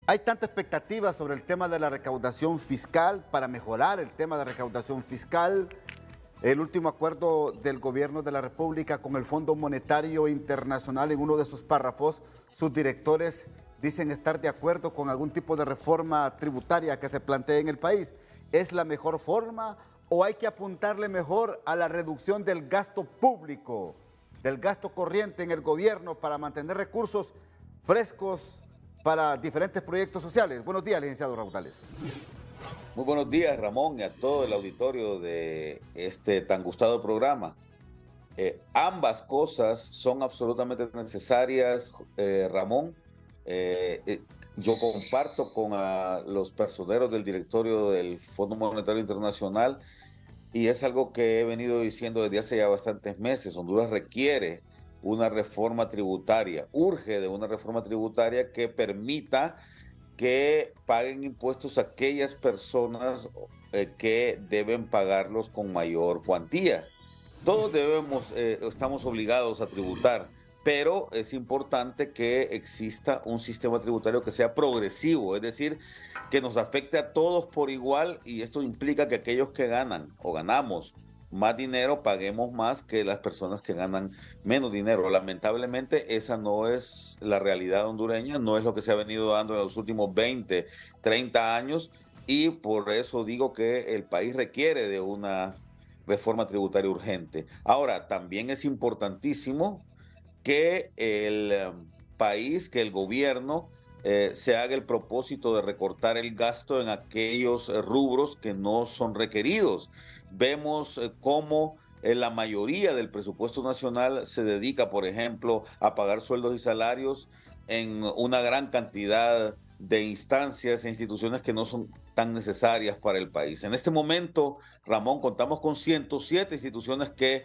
Hay tanta expectativa sobre el tema de la recaudación fiscal, para mejorar el tema de recaudación fiscal. El último acuerdo del gobierno de la República con el Fondo Monetario Internacional, en uno de sus párrafos, sus directores dicen estar de acuerdo con algún tipo de reforma tributaria que se plantee en el país. ¿Es la mejor forma o hay que apuntarle mejor a la reducción del gasto público, del gasto corriente en el gobierno para mantener recursos frescos para diferentes proyectos sociales? Buenos días, licenciado Raudales. Muy buenos días, Ramón, y a todo el auditorio de este tan gustado programa. Ambas cosas son absolutamente necesarias, Ramón. Yo comparto con los personeros del directorio del Fondo Monetario Internacional y es algo que he venido diciendo desde hace ya bastantes meses. Honduras requiere una reforma tributaria, urge de una reforma tributaria que permita que paguen impuestos aquellas personas que deben pagarlos con mayor cuantía. Todos estamos obligados a tributar, pero es importante que exista un sistema tributario que sea progresivo, es decir, que nos afecte a todos por igual, y esto implica que aquellos que ganan o ganamos más dinero paguemos más que las personas que ganan menos dinero. Lamentablemente esa no es la realidad hondureña, no es lo que se ha venido dando en los últimos 20, 30 años, y por eso digo que el país requiere de una reforma tributaria urgente. Ahora, también es importantísimo que que el gobierno se haga el propósito de recortar el gasto en aquellos rubros que no son requeridos. Vemos cómo la mayoría del presupuesto nacional se dedica, por ejemplo, a pagar sueldos y salarios en una gran cantidad de instancias e instituciones que no son tan necesarias para el país. En este momento, Ramón, contamos con 107 instituciones que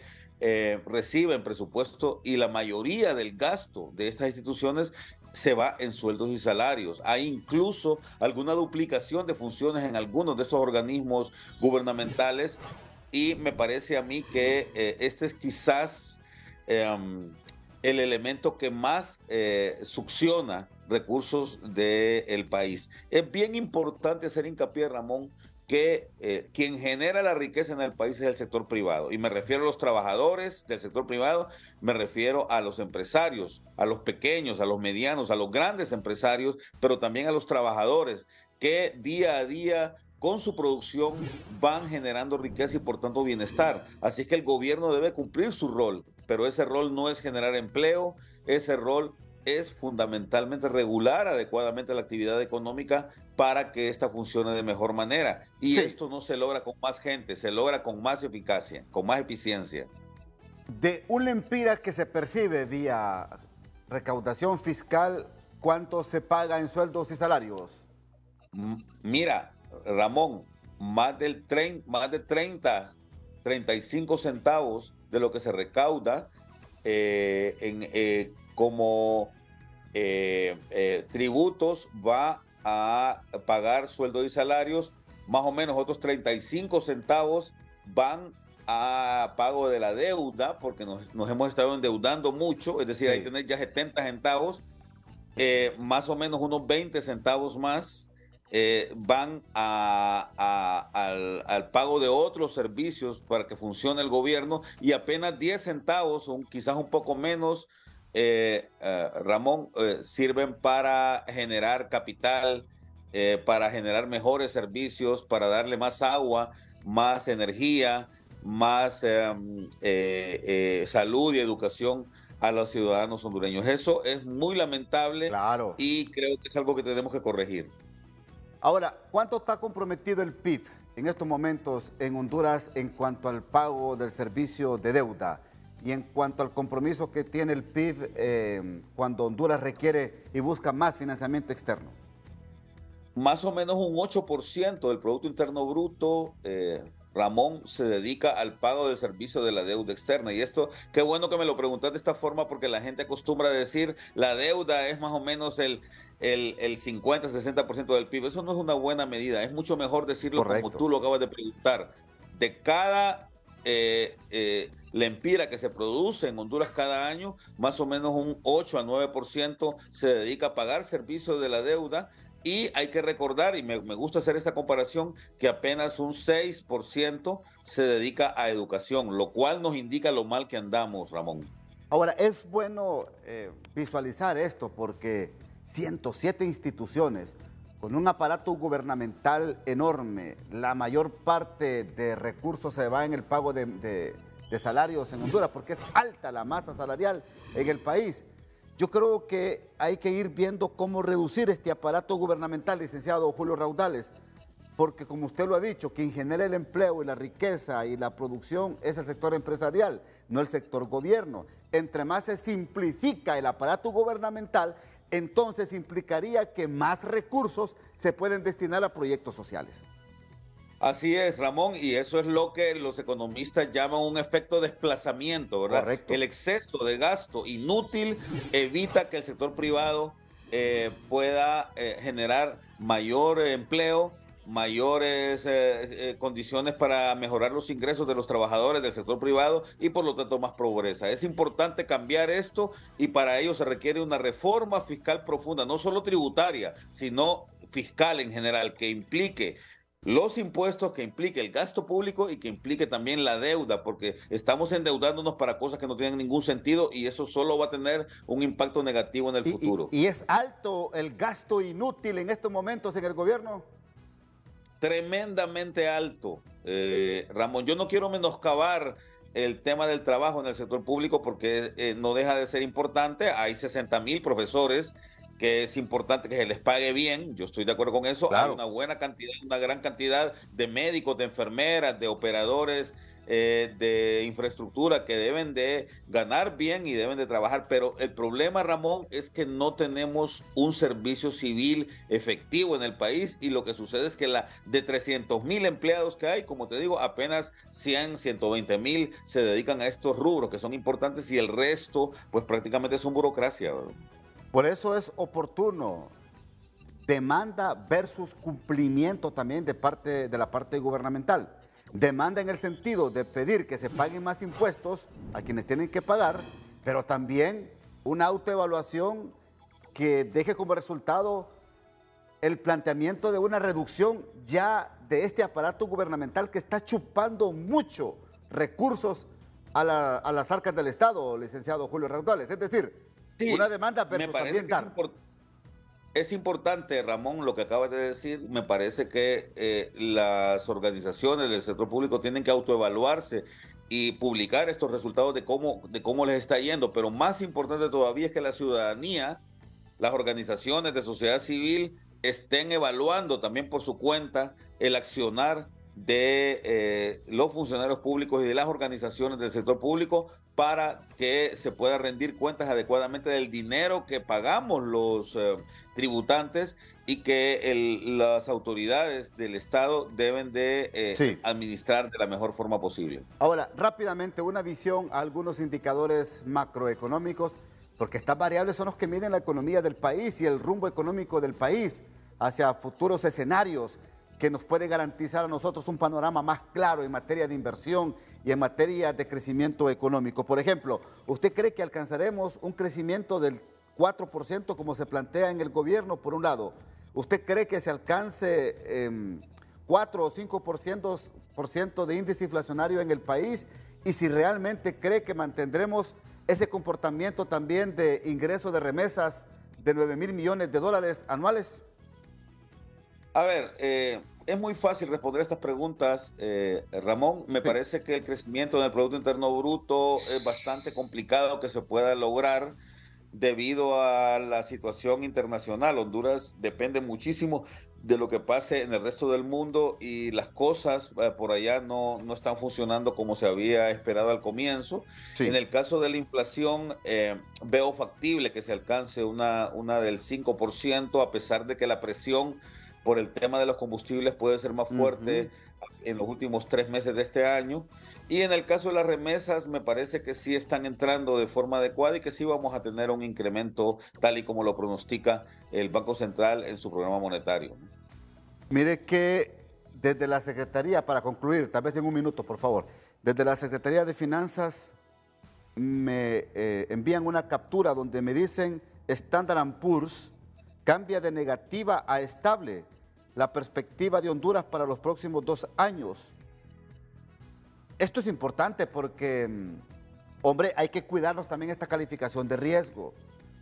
reciben presupuesto y la mayoría del gasto de estas instituciones se va en sueldos y salarios. Hay incluso alguna duplicación de funciones en algunos de estos organismos gubernamentales y me parece a mí que este es quizás el elemento que más succiona recursos del país. Es bien importante hacer hincapié, Ramón, que quien genera la riqueza en el país es el sector privado. Y me refiero a los trabajadores del sector privado, me refiero a los empresarios, a los pequeños, a los medianos, a los grandes empresarios, pero también a los trabajadores que día a día con su producción van generando riqueza y por tanto bienestar. Así es que el gobierno debe cumplir su rol, pero ese rol no es generar empleo, ese rol es fundamentalmente regular adecuadamente la actividad económica para que ésta funcione de mejor manera. Y esto no se logra con más gente, se logra con más eficacia, con más eficiencia. De un lempira que se percibe vía recaudación fiscal, ¿cuánto se paga en sueldos y salarios? Mira, Ramón, más de 35 centavos de lo que se recauda como tributos va a pagar sueldos y salarios, más o menos otros 35 centavos van a pago de la deuda, porque nos hemos estado endeudando mucho, es decir, ahí tenés ya 70 centavos, más o menos unos 20 centavos más van al pago de otros servicios para que funcione el gobierno, y apenas 10 centavos, o quizás un poco menos, Ramón, sirven para generar capital, para generar mejores servicios, para darle más agua, más energía, más salud y educación a los ciudadanos hondureños. Eso es muy lamentable, claro, y creo que es algo que tenemos que corregir. Ahora, ¿cuánto está comprometido el PIB en estos momentos en Honduras en cuanto al pago del servicio de deuda? Y en cuanto al compromiso que tiene el PIB cuando Honduras requiere y busca más financiamiento externo. Más o menos un 8% del Producto Interno Bruto, Ramón, se dedica al pago del servicio de la deuda externa. Y esto, qué bueno que me lo preguntas de esta forma, porque la gente acostumbra a decir la deuda es más o menos el 50-60% del PIB. Eso no es una buena medida. Es mucho mejor decirlo como tú lo acabas de preguntar. De cada lempira que se produce en Honduras cada año, más o menos un 8 a 9% se dedica a pagar servicios de la deuda, Y hay que recordar, y me gusta hacer esta comparación, que apenas un 6% se dedica a educación, lo cual nos indica lo mal que andamos, Ramón. Ahora, es bueno visualizar esto porque 107 instituciones con un aparato gubernamental enorme, la mayor parte de recursos se va en el pago de salarios en Honduras porque es alta la masa salarial en el país. Yo creo que hay que ir viendo cómo reducir este aparato gubernamental, licenciado Julio Raudales, porque como usted lo ha dicho, quien genera el empleo y la riqueza y la producción es el sector empresarial, no el sector gobierno. Entre más se simplifica el aparato gubernamental, entonces implicaría que más recursos se pueden destinar a proyectos sociales. Así es, Ramón, y eso es lo que los economistas llaman un efecto desplazamiento, ¿verdad? Correcto. El exceso de gasto inútil evita que el sector privado pueda generar mayor empleo, mayores condiciones para mejorar los ingresos de los trabajadores del sector privado y por lo tanto más pobreza. Es importante cambiar esto y para ello se requiere una reforma fiscal profunda, no solo tributaria, sino fiscal en general, que implique los impuestos, que implique el gasto público y que implique también la deuda, porque estamos endeudándonos para cosas que no tienen ningún sentido y eso solo va a tener un impacto negativo en el futuro. ¿Y es alto el gasto inútil en estos momentos en el gobierno? Tremendamente alto, Ramón. Yo no quiero menoscabar el tema del trabajo en el sector público porque no deja de ser importante. Hay 60,000 profesores que es importante que se les pague bien, yo estoy de acuerdo con eso. Claro. Hay una buena cantidad, una gran cantidad de médicos, de enfermeras, de operadores de infraestructura que deben de ganar bien y deben de trabajar, pero el problema, Ramón, es que no tenemos un servicio civil efectivo en el país y lo que sucede es que de 300,000 empleados que hay, como te digo, apenas 100, 120,000 se dedican a estos rubros que son importantes y el resto pues prácticamente son burocracia, ¿verdad? Por eso es oportuno demanda versus cumplimiento también de la parte gubernamental. Demanda en el sentido de pedir que se paguen más impuestos a quienes tienen que pagar, pero también una autoevaluación que deje como resultado el planteamiento de una reducción ya de este aparato gubernamental que está chupando mucho recursos a las arcas del Estado, licenciado Julio Raudales. Es decir, sí, una demanda versus también dar. Es importante, Ramón, lo que acabas de decir. Me parece que las organizaciones del sector público tienen que autoevaluarse y publicar estos resultados de cómo les está yendo. Pero más importante todavía es que la ciudadanía, las organizaciones de sociedad civil estén evaluando también por su cuenta el accionar de los funcionarios públicos y de las organizaciones del sector público para que se pueda rendir cuentas adecuadamente del dinero que pagamos los tributantes y que las autoridades del Estado deben de administrar de la mejor forma posible. Ahora, rápidamente, una visión a algunos indicadores macroeconómicos, porque estas variables son los que miden la economía del país y el rumbo económico del país hacia futuros escenarios que nos puede garantizar a nosotros un panorama más claro en materia de inversión y en materia de crecimiento económico. Por ejemplo, ¿usted cree que alcanzaremos un crecimiento del 4% como se plantea en el gobierno, por un lado? ¿Usted cree que se alcance 4 o 5% de índice inflacionario en el país? Y si realmente cree que mantendremos ese comportamiento también de ingreso de remesas de 9,000 millones de dólares anuales. A ver, es muy fácil responder estas preguntas, Ramón. Me parece que el crecimiento del Producto Interno Bruto es bastante complicado que se pueda lograr debido a la situación internacional. Honduras depende muchísimo de lo que pase en el resto del mundo y las cosas por allá no están funcionando como se había esperado al comienzo. Sí. En el caso de la inflación, veo factible que se alcance una del 5%, a pesar de que la presión por el tema de los combustibles puede ser más fuerte en los últimos 3 meses de este año. Y en el caso de las remesas, me parece que sí están entrando de forma adecuada y que sí vamos a tener un incremento tal y como lo pronostica el Banco Central en su programa monetario. Mire que desde la Secretaría, para concluir, tal vez en un minuto, por favor, desde la Secretaría de Finanzas me envían una captura donde me dicen Standard & Poor's cambia de negativa a estable la perspectiva de Honduras para los próximos 2 años. Esto es importante porque, hombre, hay que cuidarnos también esta calificación de riesgo,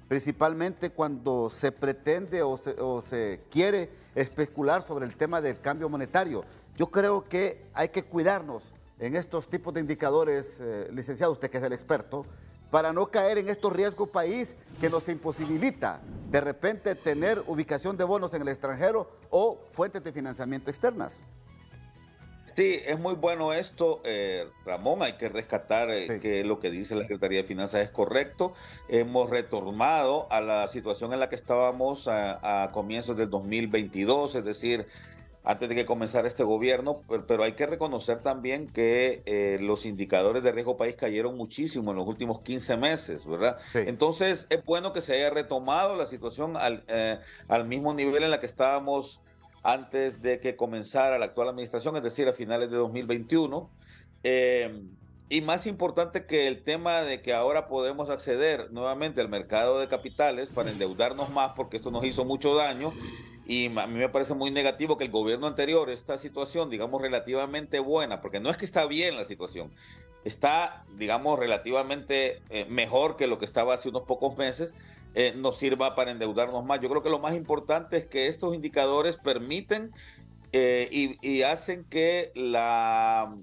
principalmente cuando se pretende o se quiere especular sobre el tema del cambio monetario. Yo creo que hay que cuidarnos en estos tipos de indicadores, licenciado, usted que es el experto, para no caer en estos riesgos país que nos imposibilita de repente tener ubicación de bonos en el extranjero o fuentes de financiamiento externas. Sí, es muy bueno esto, Ramón. Hay que rescatar Sí. que lo que dice la Secretaría de Finanzas es correcto. Hemos retornado a la situación en la que estábamos a comienzos del 2022, es decir, antes de que comenzara este gobierno, pero hay que reconocer también que los indicadores de riesgo país cayeron muchísimo en los últimos 15 meses, ¿verdad? Sí. Entonces, es bueno que se haya retomado la situación al mismo nivel en la que estábamos antes de que comenzara la actual administración, es decir, a finales de 2021. Eh, y más importante que el tema de que ahora podemos acceder nuevamente al mercado de capitales para endeudarnos más, porque esto nos hizo mucho daño. Y a mí me parece muy negativo que el gobierno anterior, esta situación, digamos, relativamente buena, porque no es que está bien la situación, está, digamos, relativamente mejor que lo que estaba hace unos pocos meses, nos sirva para endeudarnos más. Yo creo que lo más importante es que estos indicadores permiten y hacen que la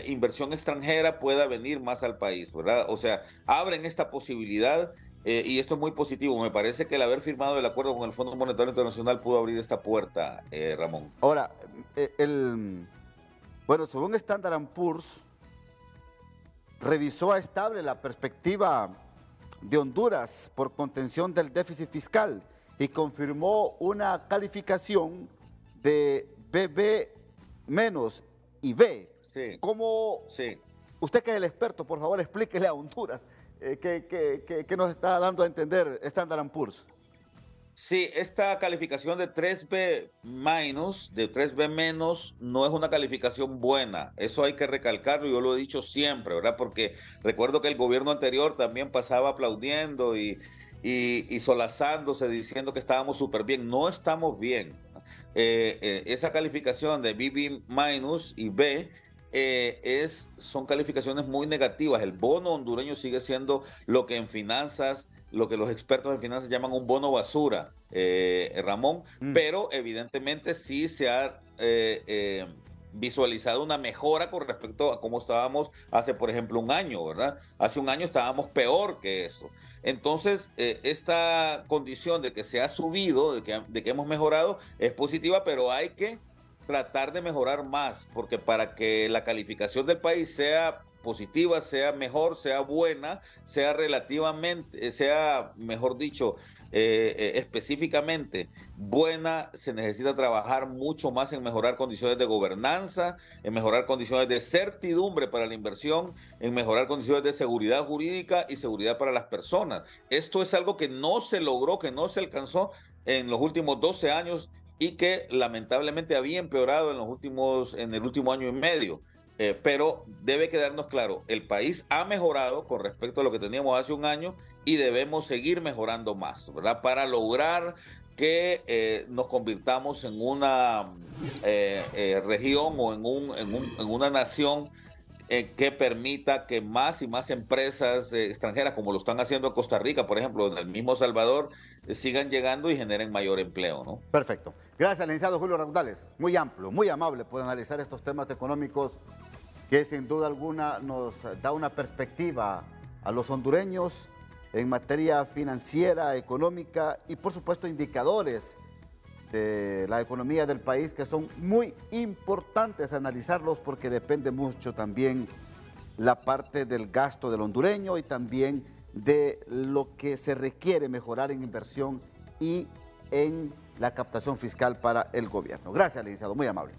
inversión extranjera pueda venir más al país, ¿verdad? O sea, abren esta posibilidad y esto es muy positivo. Me parece que el haber firmado el acuerdo con el Fondo Monetario Internacional pudo abrir esta puerta, Ramón. Ahora, bueno, según Standard & Poor's, revisó a estable la perspectiva de Honduras por contención del déficit fiscal y confirmó una calificación de BB- y B. Sí, ¿Cómo, sí. usted que es el experto, por favor, explíquele a Honduras qué nos está dando a entender Standard & Poor's? Sí, esta calificación de 3B de 3B menos, no es una calificación buena. Eso hay que recalcarlo, yo lo he dicho siempre, ¿verdad? Porque recuerdo que el gobierno anterior también pasaba aplaudiendo y solazándose, diciendo que estábamos súper bien. No estamos bien. Esa calificación de BB minus y B son calificaciones muy negativas. El bono hondureño sigue siendo lo que en finanzas, lo que los expertos en finanzas llaman un bono basura, Ramón, pero evidentemente sí se ha visualizado una mejora con respecto a cómo estábamos hace, por ejemplo, un año, ¿verdad? Hace un año estábamos peor que eso. Entonces, esta condición de que se ha subido, de que hemos mejorado, es positiva, pero hay que tratar de mejorar más, porque para que la calificación del país sea positiva, sea mejor, sea buena, sea relativamente, sea, mejor dicho, específicamente buena, se necesita trabajar mucho más en mejorar condiciones de gobernanza, en mejorar condiciones de certidumbre para la inversión, en mejorar condiciones de seguridad jurídica y seguridad para las personas. Esto es algo que no se logró, que no se alcanzó en los últimos 12 años y que lamentablemente había empeorado en el último año y medio. Pero debe quedarnos claro, el país ha mejorado con respecto a lo que teníamos hace un año y debemos seguir mejorando más, ¿verdad? Para lograr que nos convirtamos en una región o en una nación que permita que más y más empresas extranjeras, como lo están haciendo en Costa Rica, por ejemplo, en el mismo Salvador, sigan llegando y generen mayor empleo, ¿no? Perfecto. Gracias, licenciado Julio Raudales. Muy amplio, muy amable por analizar estos temas económicos que sin duda alguna nos da una perspectiva a los hondureños en materia financiera, económica y por supuesto indicadores de la economía del país que son muy importantes analizarlos porque depende mucho también la parte del gasto del hondureño y también de lo que se requiere mejorar en inversión y en la captación fiscal para el gobierno. Gracias, licenciado, muy amable.